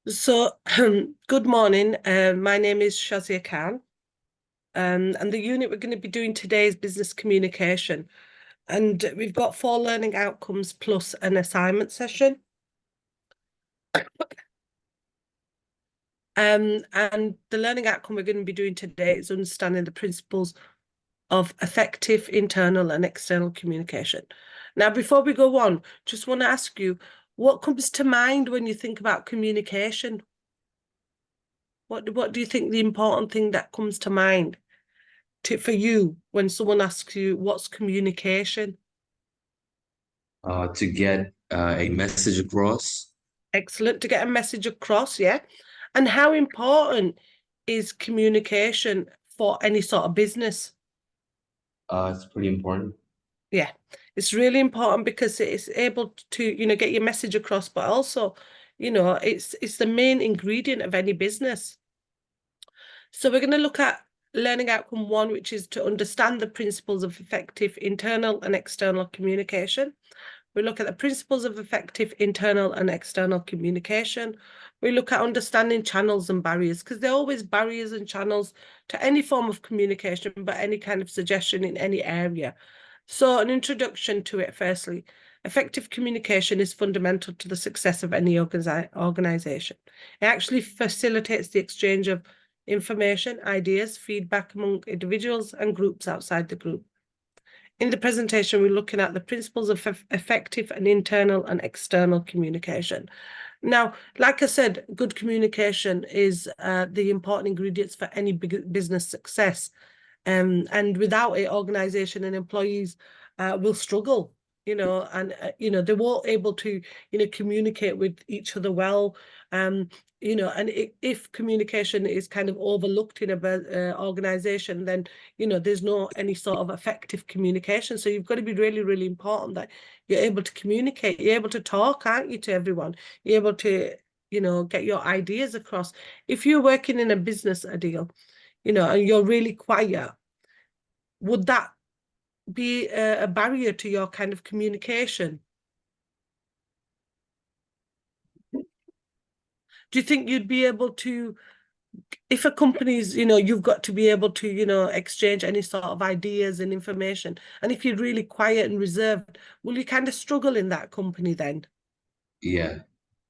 So, good morning. My name is Shazia Khan, and the unit we're going to be doing today is business communication. And we've got 4 learning outcomes plus an assignment session. And the learning outcome we're going to be doing today is understanding the principles of effective internal and external communication. Now, before we go on, just want to ask you, what comes to mind when you think about communication? What do you think the important thing that comes to mind for you when someone asks you what's communication? To get a message across. Excellent, to get a message across, yeah. And how important is communication for any sort of business? It's pretty important. Yeah, it's really important because it's able to, get your message across, but also, it's the main ingredient of any business. So we're going to look at learning outcome 1, which is to understand the principles of effective internal and external communication. We look at the principles of effective internal and external communication. We look at understanding channels and barriers, because there are always barriers and channels to any form of communication, but any kind of suggestion in any area. So an introduction to it firstly. Effective communication is fundamental to the success of any organization. It actually facilitates the exchange of information, ideas, feedback among individuals and groups outside the group. In the presentation, we're looking at the principles of effective and internal and external communication. Now, like I said, good communication is the important ingredients for any business success. And without it, organization and employees will struggle, and, they won't able to, communicate with each other well. And if communication is kind of overlooked in a organization, then, there's no any sort of effective communication. So you've got to be really, really important that you're able to communicate, you're able to talk, aren't you, to everyone? You're able to, get your ideas across. If you're working in a business deal, and you're really quiet, would that be a barrier to your kind of communication? Do you think you'd be able to, if a company's, you've got to be able to, exchange any sort of ideas and information, and if you're really quiet and reserved, will you kind of struggle in that company then? Yeah.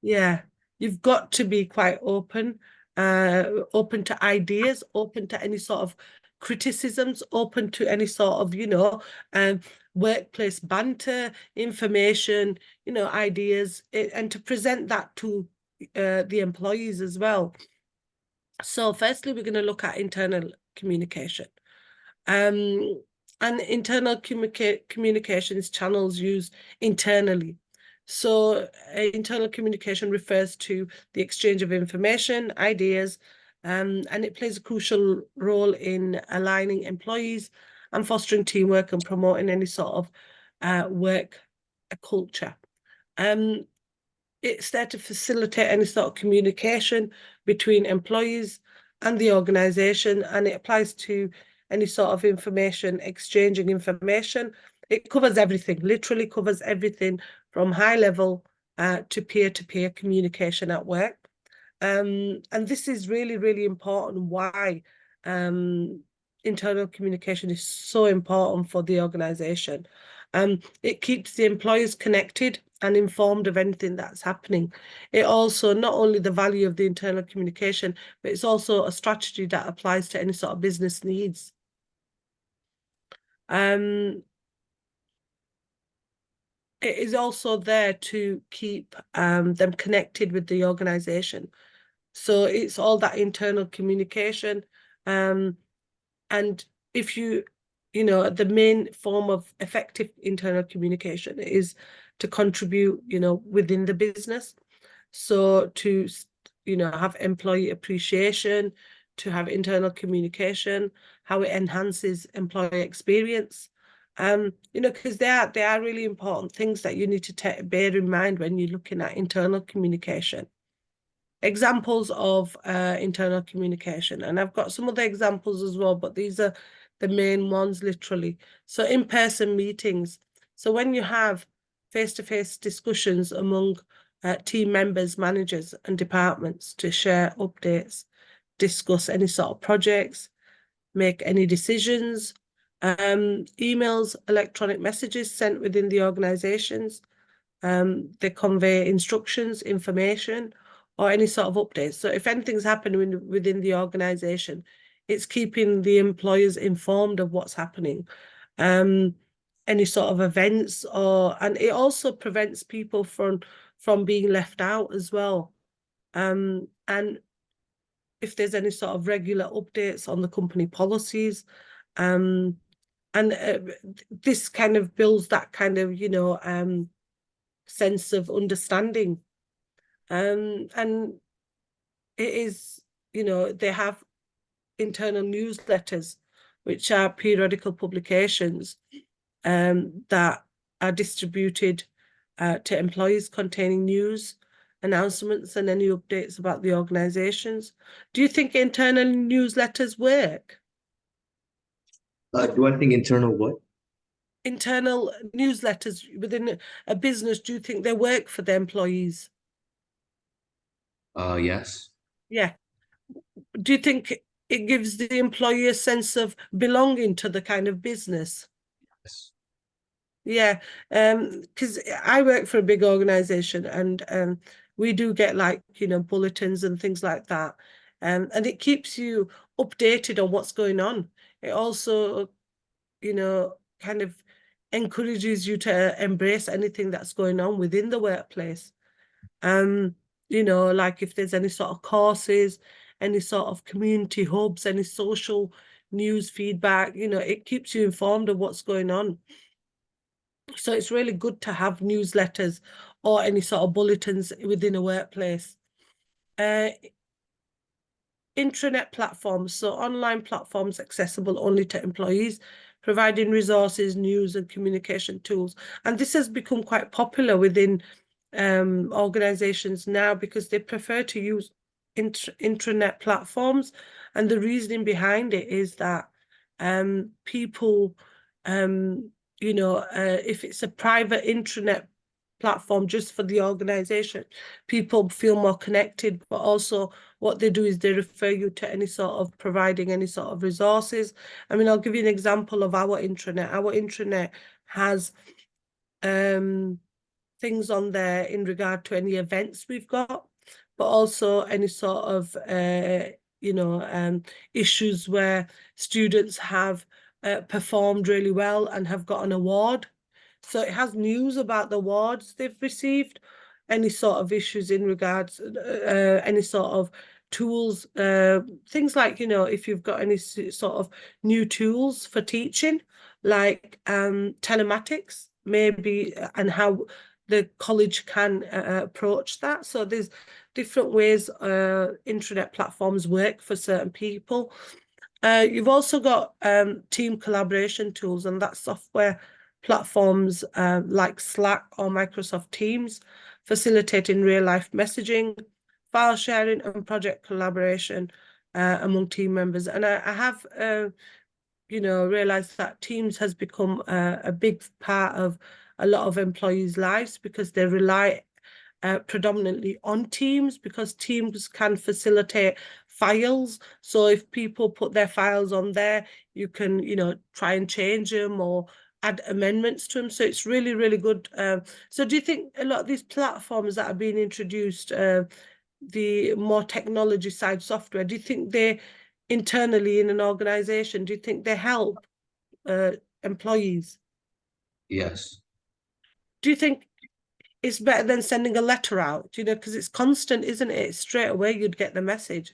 Yeah, you've got to be quite open, open to ideas, open to any sort of criticisms, open to any sort of, workplace banter, information, ideas, and to present that to the employees as well. So firstly, we're going to look at internal communication. And internal communications channels used internally. So internal communication refers to the exchange of information, ideas, and it plays a crucial role in aligning employees and fostering teamwork and promoting any sort of work culture. It's there to facilitate any sort of communication between employees and the organisation, and it applies to any sort of information, exchanging information. It covers everything, literally covers everything from high level to peer-to-peer communication at work. And this is really, really important. Why internal communication is so important for the organisation. It keeps the employees connected and informed of anything that's happening. It also, not only the value of the internal communication, but it's also a strategy that applies to any sort of business needs. It is also there to keep them connected with the organization. So it's all that internal communication. And if the main form of effective internal communication is to contribute, within the business. So to, have employee appreciation, to have internal communication, how it enhances employee experience. Because they are really important things that you need to bear in mind when you're looking at internal communication. Examples of internal communication, and I've got some other examples as well, but these are the main ones, literally. So in-person meetings. So when you have face-to-face discussions among team members, managers and departments to share updates, discuss any sort of projects, make any decisions, emails, electronic messages sent within the organisations. They convey instructions, information, or any sort of updates. So if anything's happening within the organisation, it's keeping the employers informed of what's happening. Any sort of events, and it also prevents people from being left out as well. And if there's any sort of regular updates on the company policies, and this kind of builds that kind of, sense of understanding. And it is, they have internal newsletters, which are periodical publications that are distributed to employees containing news, announcements, and any updates about the organisations. Do you think internal newsletters work? Do I think internal what? Internal newsletters within a business, do you think they work for the employees? Yes. Yeah. Do you think it gives the employee a sense of belonging to the kind of business? Yes. Yeah, because I work for a big organization, and we do get, like, bulletins and things like that. And it keeps you updated on what's going on. It also, kind of encourages you to embrace anything that's going on within the workplace. Like if there's any sort of courses, any sort of community hubs, any social news feedback, it keeps you informed of what's going on. So it's really good to have newsletters or any sort of bulletins within a workplace. Intranet platforms, so online platforms accessible only to employees, providing resources, news and communication tools. And this has become quite popular within organizations now, because they prefer to use intranet platforms. And the reasoning behind it is that people, if it's a private intranet platform just for the organization, people feel more connected, but also what they do is they refer you to any sort of providing any sort of resources. I mean, I'll give you an example of our intranet. Our intranet has things on there in regard to any events we've got, but also any sort of issues where students have performed really well and have got an award. So it has news about the awards they've received, any sort of issues in regards, any sort of tools, things like, if you've got any sort of new tools for teaching, like telematics, maybe, and how the college can approach that. So there's different ways intranet platforms work for certain people. You've also got team collaboration tools, and that's software platforms like Slack or Microsoft Teams, facilitating real-life messaging, file sharing and project collaboration among team members. And I have realized that Teams has become a big part of a lot of employees' lives, because they rely predominantly on Teams, because Teams can facilitate files. So if people put their files on there, you can, try and change them or add amendments to them. So it's really, really good. So do you think a lot of these platforms that are being introduced, the more technology side software, do you think they internally in an organization, do you think they help employees? Yes. Do you think it's better than sending a letter out, because it's constant, isn't it? Straight away you'd get the message.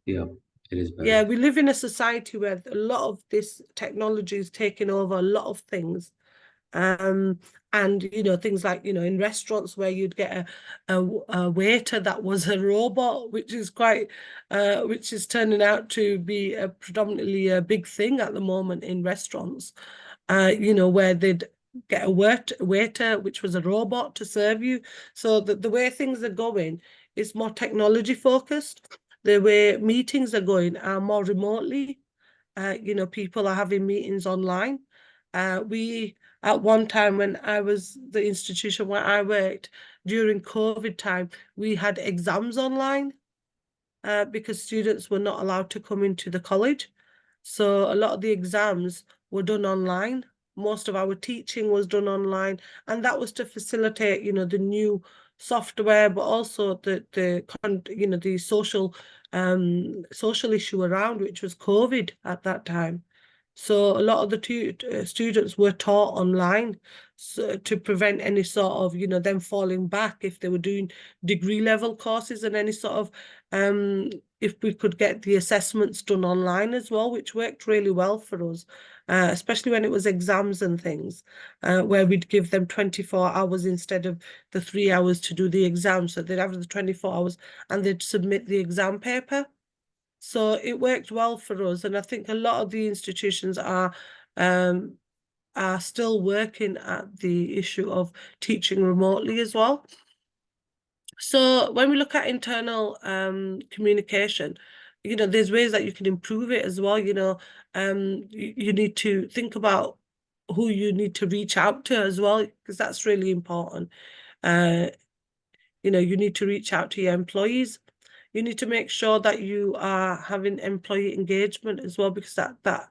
Yeah, it is better. Yeah, we live in a society where a lot of this technology is taking over a lot of things. And things like, in restaurants where you'd get a waiter that was a robot, which is which is turning out to be predominantly a big thing at the moment in restaurants, where they'd get a waiter which was a robot to serve you. So the way things are going is more technology focused. The way meetings are going are more remotely. People are having meetings online. We At one time when I was the institution where I worked during COVID time, we had exams online because students were not allowed to come into the college. So a lot of the exams were done online. Most of our teaching was done online, and that was to facilitate, the new software, but also the social issue around, which was COVID at that time. So a lot of the students were taught online, so to prevent any sort of, them falling back if they were doing degree level courses, and any sort of if we could get the assessments done online as well, which worked really well for us, especially when it was exams and things, where we'd give them 24 hours instead of the 3 hours to do the exam. So they'd have the 24 hours and they'd submit the exam paper. So it worked well for us. And I think a lot of the institutions are still working at the issue of teaching remotely as well. So when we look at internal communication, there's ways that you can improve it as well. You need to think about who you need to reach out to as well, because that's really important. You need to reach out to your employees. You need to make sure that you are having employee engagement as well, because that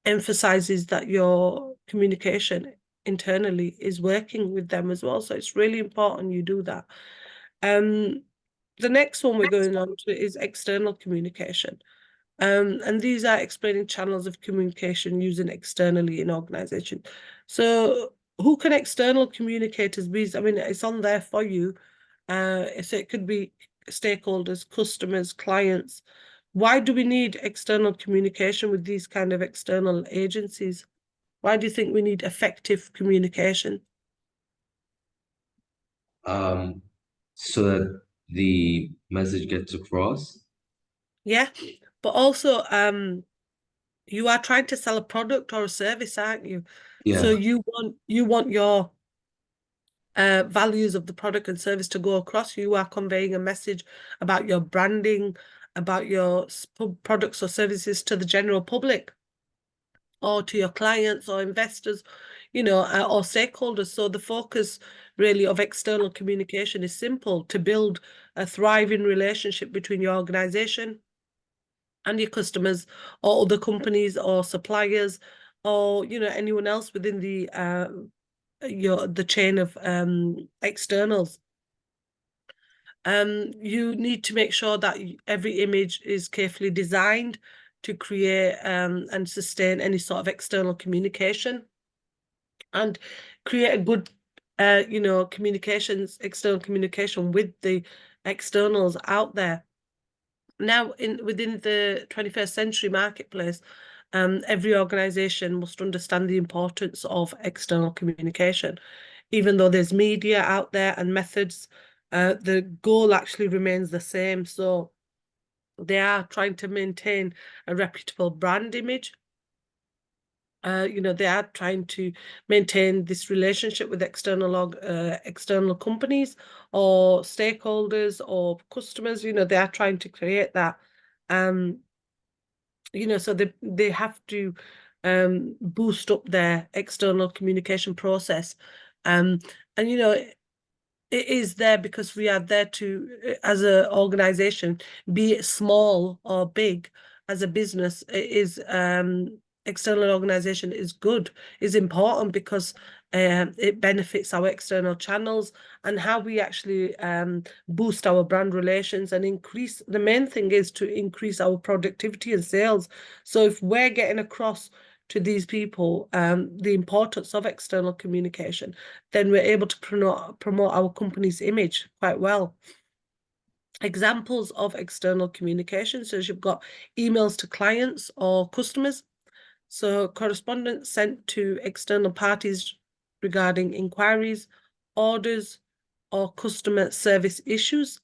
emphasizes that your communication internally is working with them as well. So it's really important you do that. The next one we're going on to is external communication. And these are explaining channels of communication using externally in organization. So who can external communicators be? I mean, it's on there for you. So it could be stakeholders, customers, clients. Why do we need external communication with these kind of external agencies? Why do you think we need effective communication? So that the message gets across. Yeah, but also you are trying to sell a product or a service, aren't you? So Yeah. you want your values of the product and service to go across. You are conveying a message about your branding, about your products or services to the general public, or to your clients or investors, or stakeholders. So the focus really of external communication is simple: to build a thriving relationship between your organization and your customers, or other companies or suppliers, or anyone else within the chain of externals. You need to make sure that every image is carefully designed to create and sustain any sort of external communication, and create a good external communication with the externals out there. Now, within the 21st century marketplace, every organization must understand the importance of external communication. Even though there's media out there and methods, the goal actually remains the same. So they are trying to maintain a reputable brand image. They are trying to maintain this relationship with external companies or stakeholders or customers. They are trying to create that. So they have to boost up their external communication process. And it is there because we are there to, as an organization, be it small or big, as a business, it is external organization is good, is important, because it benefits our external channels and how we actually boost our brand relations and increase. The main thing is to increase our productivity and sales. So if we're getting across to these people the importance of external communication, then we're able to promote our company's image quite well. Examples of external communication: so you've got emails to clients or customers, so correspondence sent to external parties regarding inquiries, orders, or customer service issues.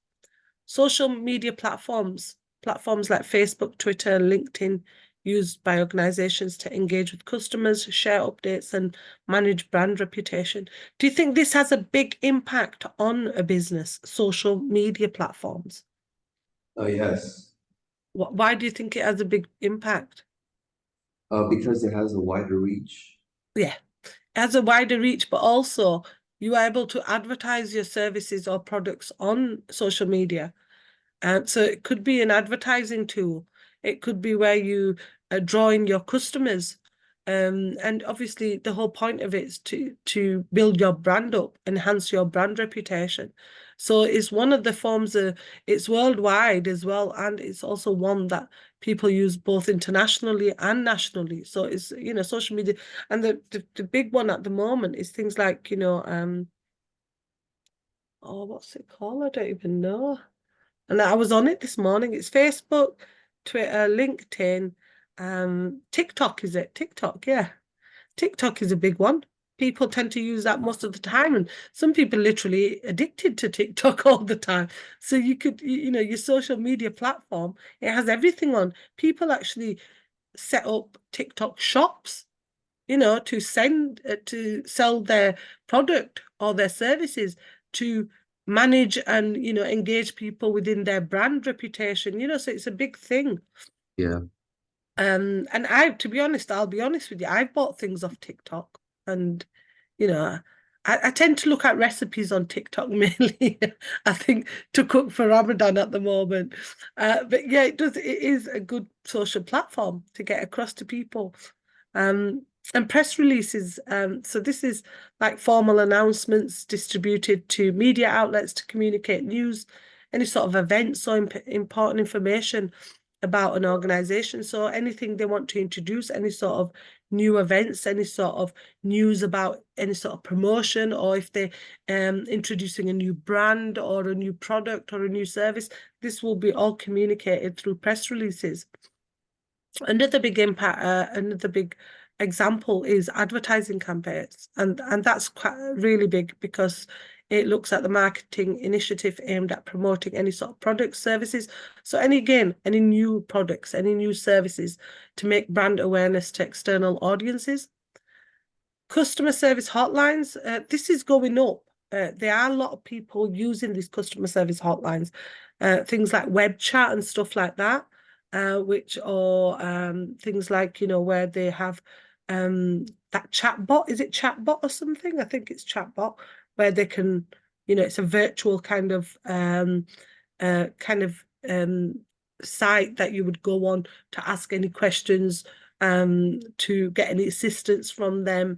Social media platforms like Facebook, Twitter, LinkedIn, used by organizations to engage with customers, share updates, and manage brand reputation. Do you think this has a big impact on a business, social media platforms? Oh, yes. Why do you think it has a big impact? Because it has a wider reach. yeah, it has a wider reach, but also you are able to advertise your services or products on social media. So it could be an advertising tool. It could be where you draw in your customers. And obviously the whole point of it is to build your brand up, enhance your brand reputation. So it's one of the forms of, it's worldwide as well, and it's also one that people use both internationally and nationally. So it's, social media. And the big one at the moment is things like, oh, what's it called? I don't even know. And I was on it this morning. It's Facebook, Twitter, LinkedIn, TikTok, is it? TikTok, yeah. TikTok is a big one. People tend to use that most of the time, and some people literally addicted to TikTok all the time. So you could, your social media platform, it has everything on. People actually set up TikTok shops, to sell their product or their services, to manage and engage people within their brand reputation, so it's a big thing. Yeah. And to be honest, I'll be honest with you, I've bought things off TikTok, and I tend to look at recipes on TikTok mainly, I think, to cook for Ramadan at the moment. But yeah, it is a good social platform to get across to people. And press releases. So this is like formal announcements distributed to media outlets to communicate news, any sort of events or important information about an organization. So anything they want to introduce, any sort of new events, any sort of news about any sort of promotion, or if they're introducing a new brand or a new product or a new service, this will be all communicated through press releases. Another big example is advertising campaigns, and that's quite really big because it looks at the marketing initiative aimed at promoting any sort of product services. So any new products, any new services to make brand awareness to external audiences. Customer service hotlines, this is going up. There are a lot of people using these customer service hotlines, things like web chat and stuff like that, which are things like, where they have that chatbot. Is it chatbot or something? I think it's chatbot, where they can, it's a virtual kind of site that you would go on to ask any questions, to get any assistance from them,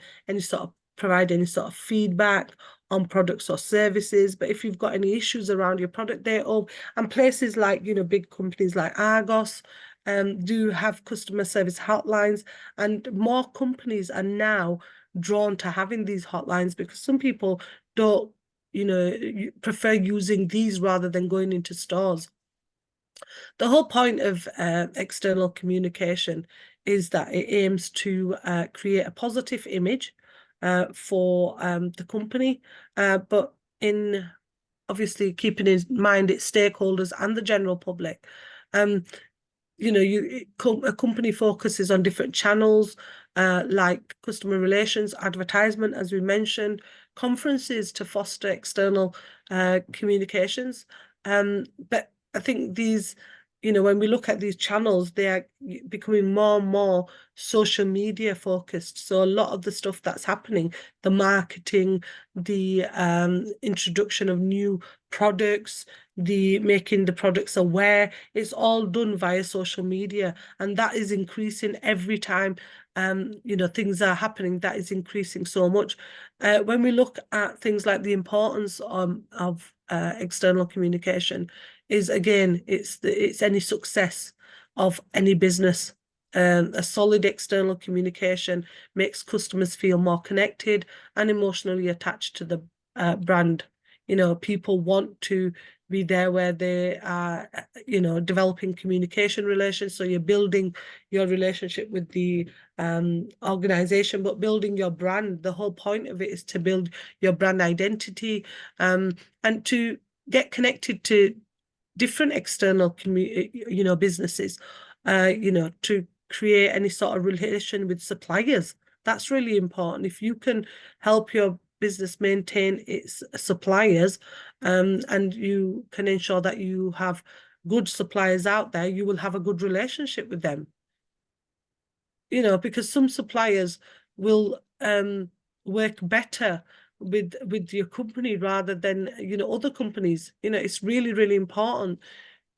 provide any sort of feedback on products or services. But if you've got any issues around your product, and places like, big companies like Argos do have customer service hotlines, and more companies are now drawn to having these hotlines because some people don't, prefer using these rather than going into stores. The whole point of external communication is that it aims to create a positive image for the company, but in obviously keeping in mind its stakeholders and the general public. A company focuses on different channels, like customer relations, advertisement, as we mentioned, conferences to foster external communications. But I think these, when we look at these channels, they are becoming more and more social media focused. So a lot of the stuff that's happening, the marketing, the introduction of new products, the making the products aware, it's all done via social media, and that is increasing every time things are happening. That is increasing so much. When we look at things like the importance of external communication, is again, it's any success of any business. A solid external communication makes customers feel more connected and emotionally attached to the brand. People want to be there where they are, developing communication relations. So you're building your relationship with the organization, but building your brand. The whole point of it is to build your brand identity, and to get connected to different external businesses, to create any sort of relation with suppliers. That's really important. If you can help your business maintain its suppliers, and you can ensure that you have good suppliers out there, you will have a good relationship with them. Because some suppliers will work better with your company rather than, you know, other companies. You know, it's really, really important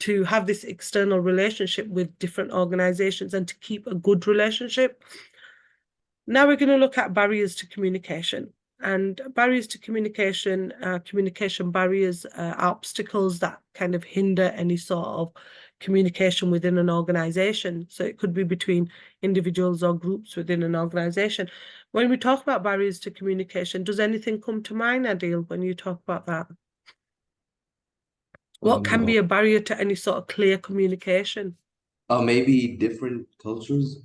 to have this external relationship with different organizations and to keep a good relationship. Now we're going to look at barriers to communication. And barriers to communication, communication barriers are obstacles that kind of hinder any sort of communication within an organization. So it could be between individuals or groups within an organization. When we talk about barriers to communication, does anything come to mind, Adil, when you talk about that? What can be No. a barrier to any sort of clear communication? Maybe different cultures.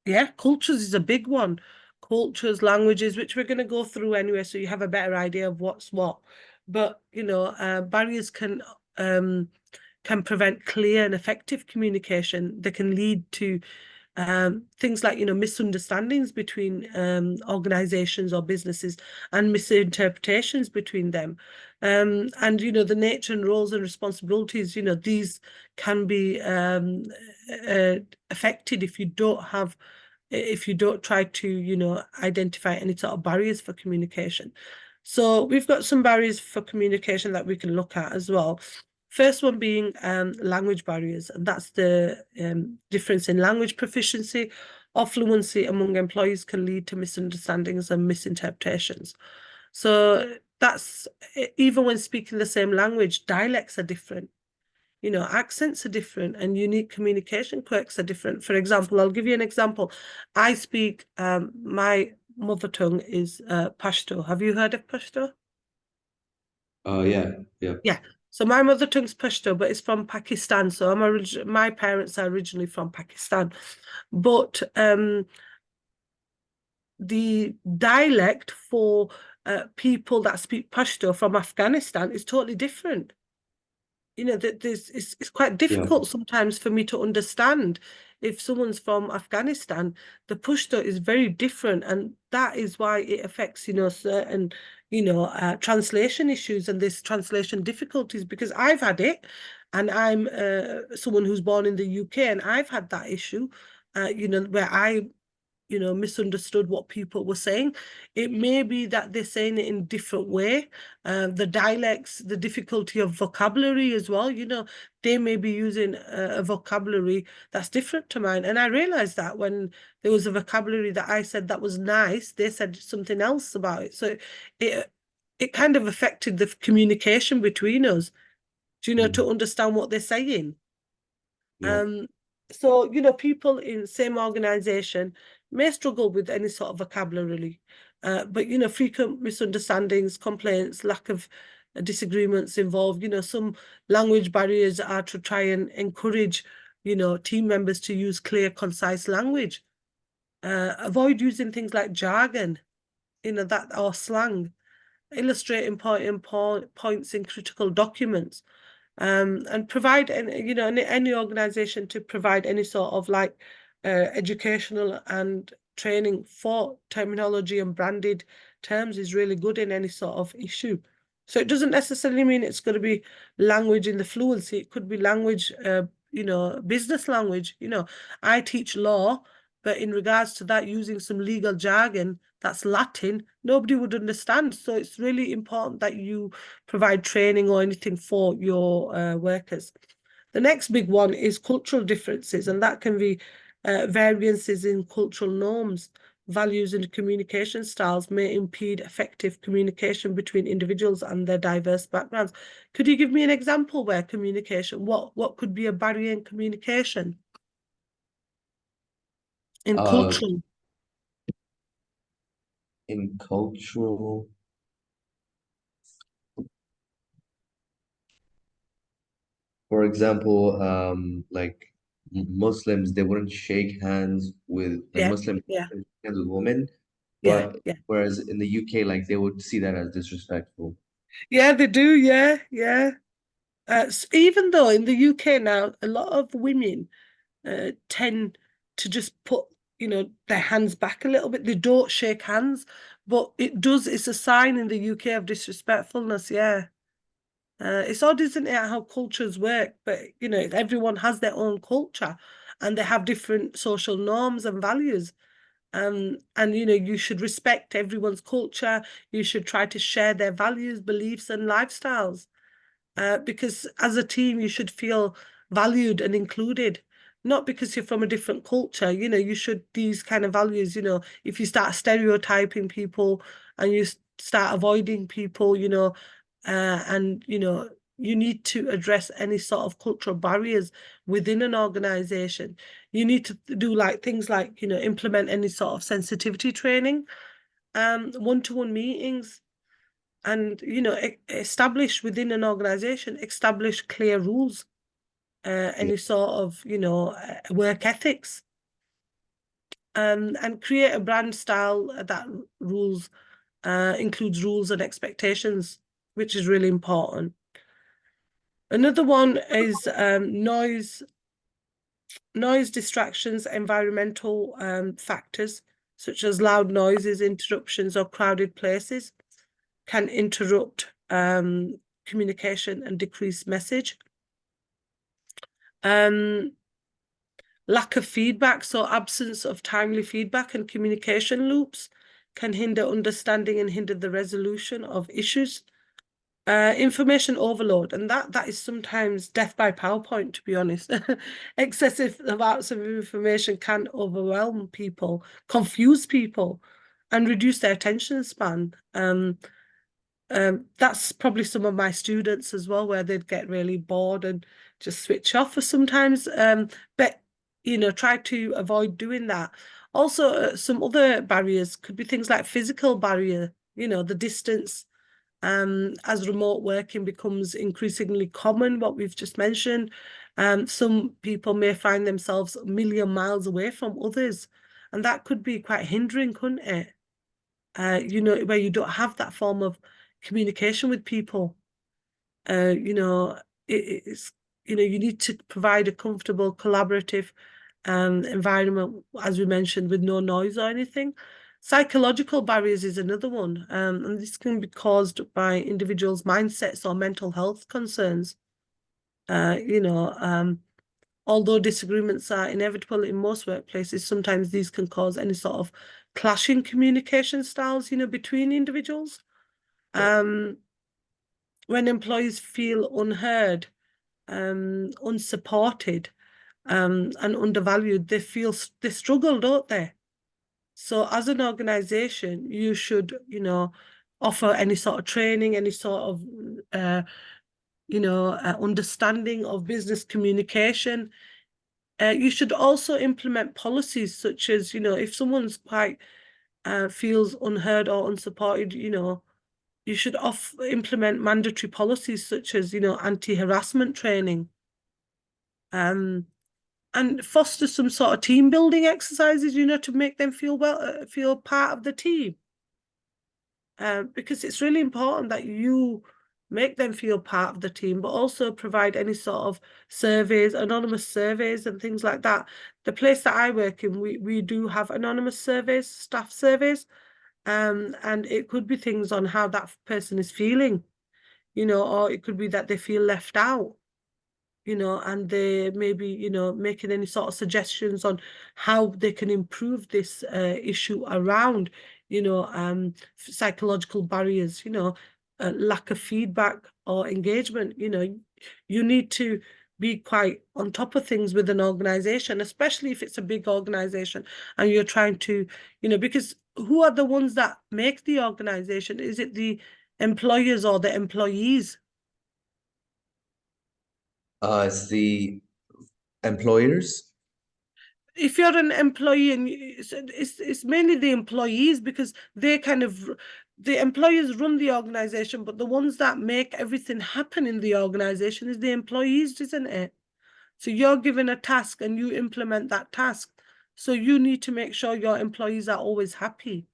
Yeah, cultures is a big one. Cultures, languages, which we're going to go through anyway, so you have a better idea of what's what. But, you know, barriers can prevent clear and effective communication. They can lead to things like, you know, misunderstandings between organizations or businesses and misinterpretations between them. And, you know, the nature and roles and responsibilities, you know, these can be affected if you don't try to, you know, identify any sort of barriers for communication. So we've got some barriers for communication that we can look at as well. First one being language barriers, and that's the difference in language proficiency or fluency among employees can lead to misunderstandings and misinterpretations. So that's even when speaking the same language, dialects are different. You know, accents are different and unique communication quirks are different. For example, I'll give you an example. I speak, my mother tongue is Pashto. Have you heard of Pashto? Yeah, yeah. Yeah. So my mother tongue's Pashto, but it's from Pakistan. So my parents are originally from Pakistan. But the dialect for people that speak Pashto from Afghanistan is totally different. You know, that it's quite Yeah. difficult sometimes for me to understand if someone's from Afghanistan. The Pashto is very different, and that is why it affects, you know, certain, you know, translation issues and this translation difficulties, because I've had it, and I'm someone who's born in the UK, and I've had that issue, you know, where I, you know, misunderstood what people were saying. It may be that they're saying it in different way. The dialects, the difficulty of vocabulary as well, you know, they may be using a vocabulary that's different to mine. And I realized that when there was a vocabulary that I said that was nice, they said something else about it. So it kind of affected the communication between us, do you know, to understand what they're saying. Yeah. So, you know, people in same organization may struggle with any sort of vocabulary, but, you know, frequent misunderstandings, complaints, lack of disagreements involved. You know, some language barriers are to try and encourage, you know, team members to use clear, concise language. Avoid using things like jargon, you know, that or slang. Illustrate important points in critical documents. And provide, you know, any organization to provide any sort of like educational and training for terminology and branded terms is really good in any sort of issue. So it doesn't necessarily mean it's going to be language in the fluency. It could be language, you know, business language. You know, I teach law, but in regards to that, using some legal jargon that's Latin, nobody would understand. So it's really important that you provide training or anything for your workers. The next big one is cultural differences, and that can be variances in cultural norms, values, and communication styles may impede effective communication between individuals and their diverse backgrounds. Could you give me an example where communication, what could be a barrier in communication? In Uh, cultural. in cultural, for example, like Muslims, they wouldn't shake hands with like Yeah, Muslim yeah, hands with women, yeah, but yeah. whereas in the UK, like they would see that as disrespectful. Yeah, they do, yeah, yeah. Even though in the UK now, a lot of women tend to just put, you know, their hands back a little bit. They don't shake hands, but it's a sign in the UK of disrespectfulness, yeah. It's odd, isn't it, how cultures work, but, you know, everyone has their own culture and they have different social norms and values. And you should respect everyone's culture. You should try to share their values, beliefs, and lifestyles. Because as a team, you should feel valued and included, not because you're from a different culture. You should, these kind of values, if you start stereotyping people and you start avoiding people, and, you need to address any sort of cultural barriers within an organization. You need to do things like, implement any sort of sensitivity training, one-to-one meetings, and establish within an organization, establish clear rules, any sort of work ethics, and create a brand style that includes rules and expectations, which is really important. Another one is noise, distractions, environmental factors such as loud noises, interruptions, or crowded places can interrupt communication and decrease message. Lack of feedback, so absence of timely feedback and communication loops can hinder understanding and hinder the resolution of issues. Information overload, and that is sometimes death by PowerPoint, to be honest. Excessive amounts of information can overwhelm people, confuse people, and reduce their attention span. That's probably some of my students as well, where they'd get really bored and just switch off for sometimes. But try to avoid doing that. Also, some other barriers could be things like physical barrier, the distance. As remote working becomes increasingly common, what we've just mentioned, some people may find themselves a million miles away from others, and that could be quite hindering, couldn't it? Where you don't have that form of communication with people. It's you need to provide a comfortable, collaborative environment, as we mentioned, with no noise or anything. Psychological barriers is another one, and this can be caused by individuals' mindsets or mental health concerns. Although disagreements are inevitable in most workplaces, sometimes these can cause any sort of clashing communication styles, between individuals. When employees feel unheard, unsupported, and undervalued, they struggle, don't they? So as an organization, you should, offer any sort of training, any sort of, understanding of business communication. You should also implement policies such as, if someone's quite feels unheard or unsupported, you should implement mandatory policies such as, anti-harassment training. And foster some sort of team building exercises, to make them feel part of the team. Because it's really important that you make them feel part of the team, but also provide any sort of surveys, anonymous surveys and things like that. The place that I work in, we do have anonymous surveys, staff surveys, and it could be things on how that person is feeling, or it could be that they feel left out, and they maybe, making any sort of suggestions on how they can improve this issue around, psychological barriers, lack of feedback or engagement. You need to be quite on top of things with an organization, especially if it's a big organization and you're trying to, because who are the ones that make the organization? Is it the employers or the employees? It's the employers. If you're an employee, and it's mainly the employees, because they the employers run the organization, but the ones that make everything happen in the organization is the employees, isn't it? So you're given a task and you implement that task. So you need to make sure your employees are always happy.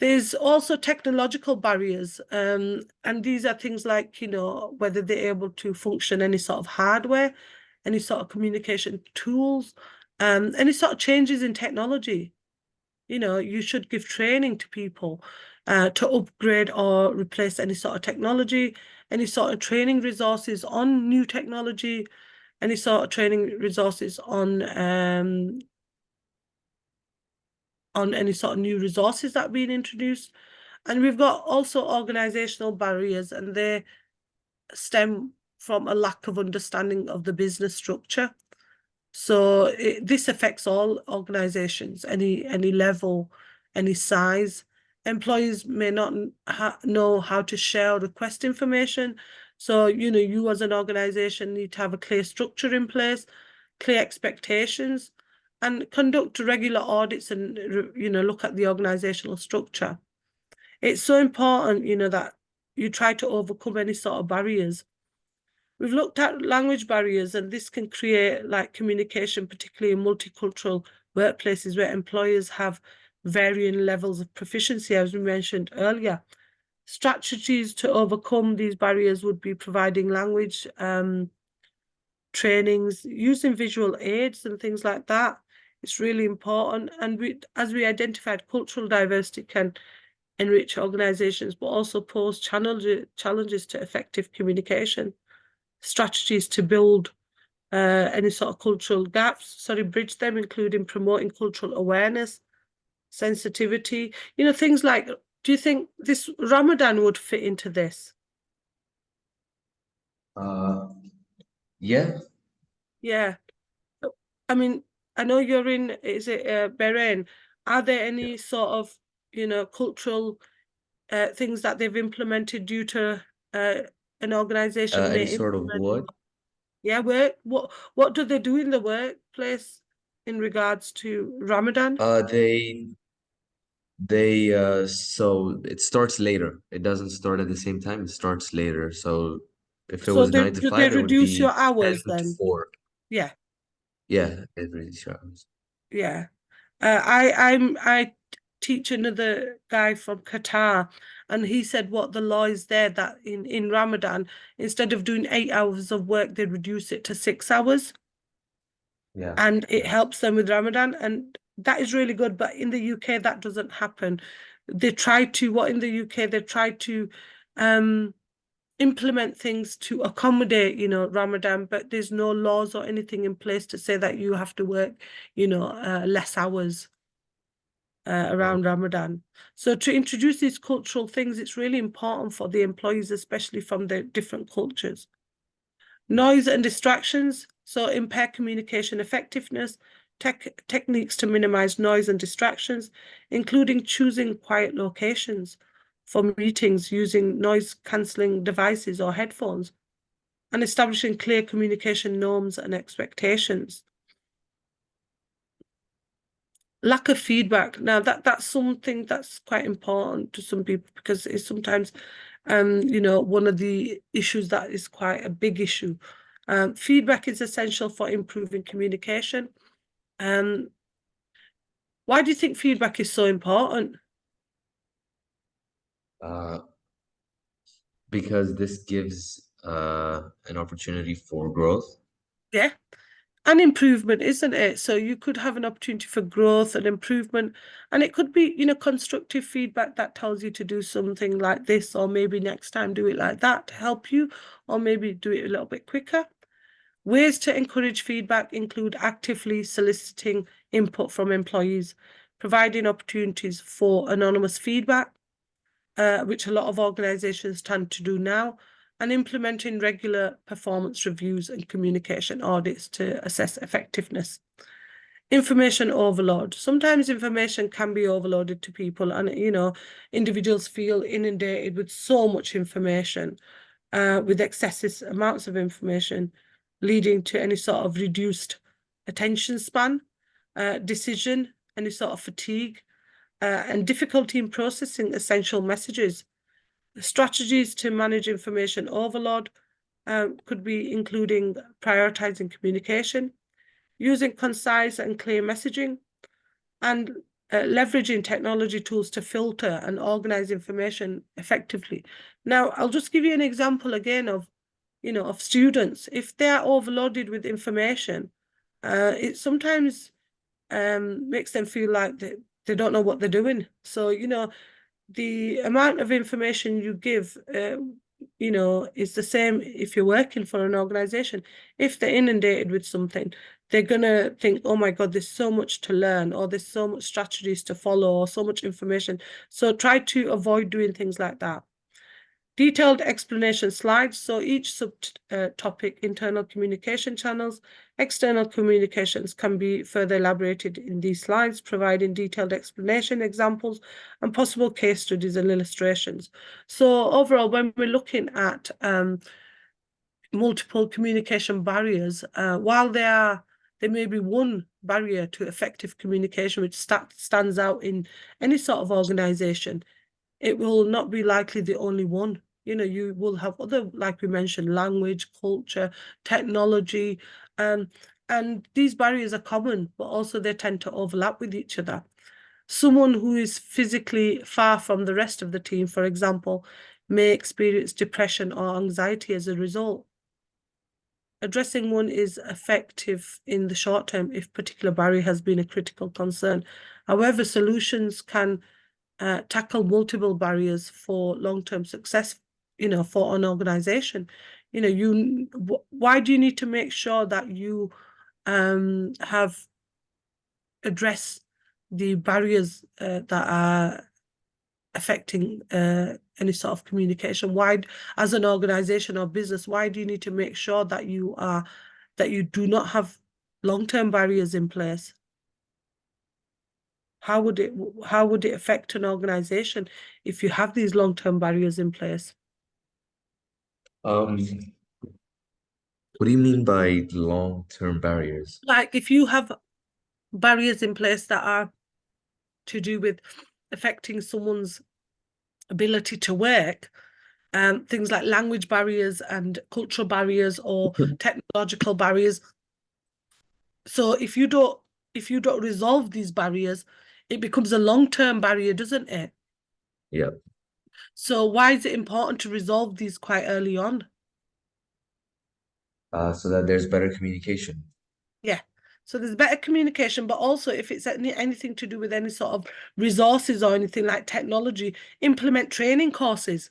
There's also technological barriers, and these are things like, whether they're able to function any sort of hardware, any sort of communication tools, any sort of changes in technology. You should give training to people to upgrade or replace any sort of technology, any sort of training resources on new technology, any sort of training resources on on any sort of new resources that are being introduced. And we've got also organizational barriers, and they stem from a lack of understanding of the business structure. So this affects all organizations, any level, any size. Employees may not know how to share or request information. So, you as an organization need to have a clear structure in place, clear expectations, and conduct regular audits and, look at the organizational structure. It's so important, that you try to overcome any sort of barriers. We've looked at language barriers, and this can create like communication, particularly in multicultural workplaces where employers have varying levels of proficiency, as we mentioned earlier. Strategies to overcome these barriers would be providing language trainings, using visual aids and things like that. It's really important. And as we identified, cultural diversity can enrich organizations, but also pose challenges to effective communication. Strategies to build any sort of cultural gaps, bridge them, including promoting cultural awareness, sensitivity, things like, do you think this Ramadan would fit into this? Yeah. Yeah. I mean, I know you're in, is it Bahrain? Are there any sort of, cultural things that they've implemented due to an organization Any may sort of implement? what? Yeah, what do they do in the workplace in regards to Ramadan? So it starts later. It doesn't start at the same time. It starts later. So if it So was 9 to do they 5, it would reduce your be 10 hours to then? 4. Yeah, Yeah, every shows. yeah. I teach another guy from Qatar, and he said what the law is there that in Ramadan, instead of doing 8 hours of work, they reduce it to 6 hours. Yeah. And it Yeah. helps them with Ramadan, and that is really good. But in the UK, that doesn't happen. They try to, what in the UK, they try to implement things to accommodate, Ramadan, but there's no laws or anything in place to say that you have to work, less hours around Ramadan. So to introduce these cultural things, it's really important for the employees, especially from the different cultures. Noise and distractions, so impair communication effectiveness, techniques to minimize noise and distractions, including choosing quiet locations for meetings using noise cancelling devices or headphones, and establishing clear communication norms and expectations. Lack of feedback. Now that's something that's quite important to some people, because it's sometimes one of the issues that is quite a big issue. Feedback is essential for improving communication. Why do you think feedback is so important? Because this gives an opportunity for growth. Yeah. And improvement, isn't it? So you could have an opportunity for growth and improvement, and it could be, constructive feedback that tells you to do something like this, or maybe next time do it like that to help you, or maybe do it a little bit quicker. Ways to encourage feedback include actively soliciting input from employees, providing opportunities for anonymous feedback, which a lot of organizations tend to do now, and implementing regular performance reviews and communication audits to assess effectiveness. Information overload. Sometimes information can be overloaded to people, and individuals feel inundated with so much information, with excessive amounts of information, leading to any sort of reduced attention span, decision, any sort of fatigue, and difficulty in processing essential messages. Strategies to manage information overload could be including prioritizing communication, using concise and clear messaging, and leveraging technology tools to filter and organize information effectively. Now, I'll just give you an example again of, of students. If they are overloaded with information, it sometimes makes them feel like they don't know what they're doing. So, the amount of information you give, is the same if you're working for an organization. If they're inundated with something, they're going to think, oh my God, there's so much to learn, or there's so much strategies to follow, or so much information. So try to avoid doing things like that. Detailed explanation slides. So each subtopic, internal communication channels, external communications can be further elaborated in these slides, providing detailed explanation, examples, and possible case studies and illustrations. So overall, when we're looking at multiple communication barriers, while there may be one barrier to effective communication which stands out in any sort of organization, it will not be likely the only one. You know, you will have other, like we mentioned, language, culture, technology, and these barriers are common, but also they tend to overlap with each other. Someone who is physically far from the rest of the team, for example, may experience depression or anxiety as a result. Addressing one is effective in the short term if particular barrier has been a critical concern. However, solutions can tackle multiple barriers for long-term success, you know, for an organization. You know, why do you need to make sure that you have addressed the barriers that are affecting any sort of communication? Why, as an organization or business, why do you need to make sure that you do not have long-term barriers in place? How would it affect an organization if you have these long-term barriers in place? What do you mean by long-term barriers? Like if you have barriers in place that are to do with affecting someone's ability to work, things like language barriers and cultural barriers or technological barriers. So if you don't resolve these barriers, it becomes a long-term barrier, doesn't it? Yeah. So why is it important to resolve these quite early on? So that there's better communication. Yeah. So there's better communication, but also if it's anything to do with any sort of resources or anything like technology, implement training courses.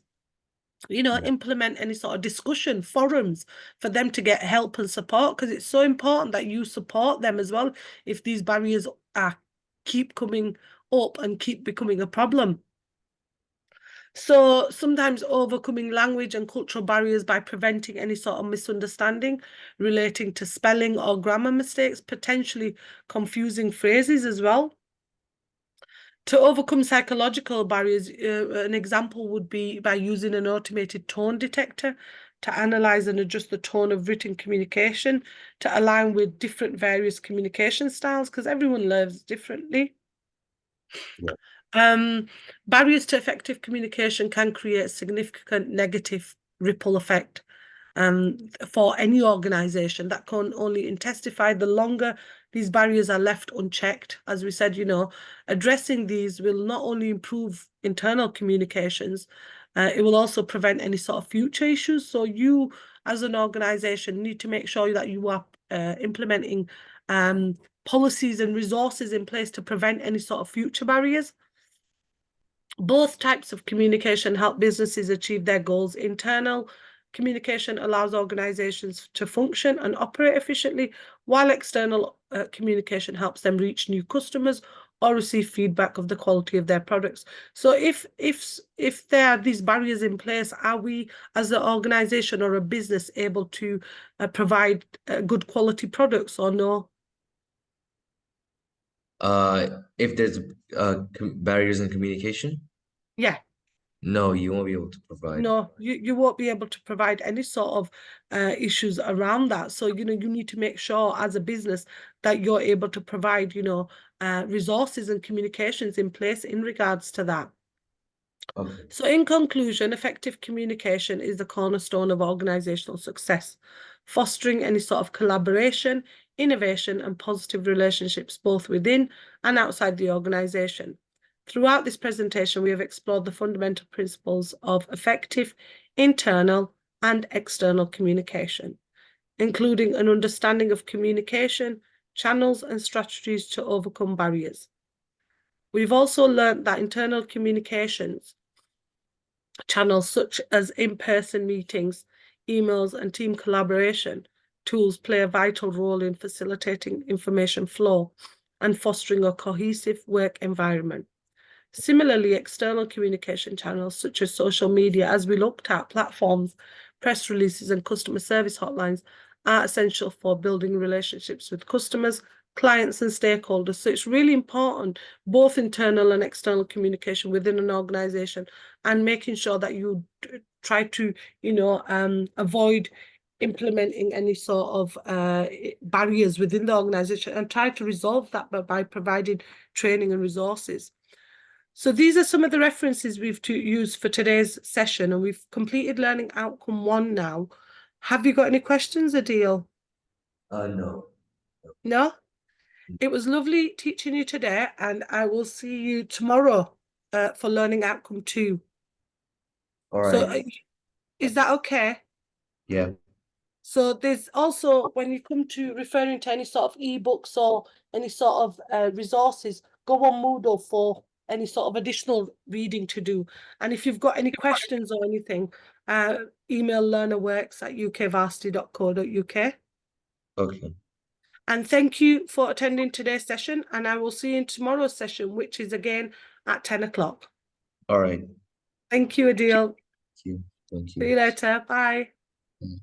You know, Yeah. implement any sort of discussion forums for them to get help and support, because it's so important that you support them as well if these barriers keep coming up and keep becoming a problem. So sometimes overcoming language and cultural barriers by preventing any sort of misunderstanding relating to spelling or grammar mistakes, potentially confusing phrases as well. To overcome psychological barriers, an example would be by using an automated tone detector to analyze and adjust the tone of written communication to align with different various communication styles, because everyone learns differently. Yeah. Barriers to effective communication can create significant negative ripple effect for any organization that can only intensify the longer these barriers are left unchecked. As we said, you know, addressing these will not only improve internal communications, it will also prevent any sort of future issues. So you, as an organization, need to make sure that you are implementing policies and resources in place to prevent any sort of future barriers. Both types of communication help businesses achieve their goals. Internal communication allows organizations to function and operate efficiently, while external communication helps them reach new customers or receive feedback of the quality of their products. So if there are these barriers in place, are we as an organization or a business able to provide good quality products or no? If there's barriers in communication, Yeah. no, you won't be able to provide. No, you won't be able to provide any sort of issues around that. So, you know, you need to make sure as a business that you're able to provide, you know, resources and communications in place in regards to that. Okay. So in conclusion, effective communication is the cornerstone of organizational success, fostering any sort of collaboration, innovation, and positive relationships both within and outside the organization. Throughout this presentation, we have explored the fundamental principles of effective internal and external communication, including an understanding of communication, channels, and strategies to overcome barriers. We've also learned that internal communications channels such as in-person meetings, emails, and team collaboration tools play a vital role in facilitating information flow and fostering a cohesive work environment. Similarly, external communication channels such as social media, as we looked at, platforms, press releases, and customer service hotlines are essential for building relationships with customers, clients, and stakeholders. So it's really important, both internal and external communication within an organization, and making sure that you try to, avoid implementing any sort of barriers within the organization, and try to resolve that by providing training and resources. So these are some of the references we've used for today's session, and we've completed learning outcome 1 now. Have you got any questions, Adil? No. No? It was lovely teaching you today, and I will see you tomorrow for learning outcome 2. All So right. is that okay? Yeah. So there's also, when you come to referring to any sort of ebooks or any sort of resources, go on Moodle for any sort of additional reading to do. And if you've got any questions or anything, email learnerworks@ukvarsity.co.uk. Okay. And thank you for attending today's session, and I will see you in tomorrow's session, which is again at 10 o'clock. All right. Thank you, Adil. Thank you. Thank See you you. later. Bye. Mm.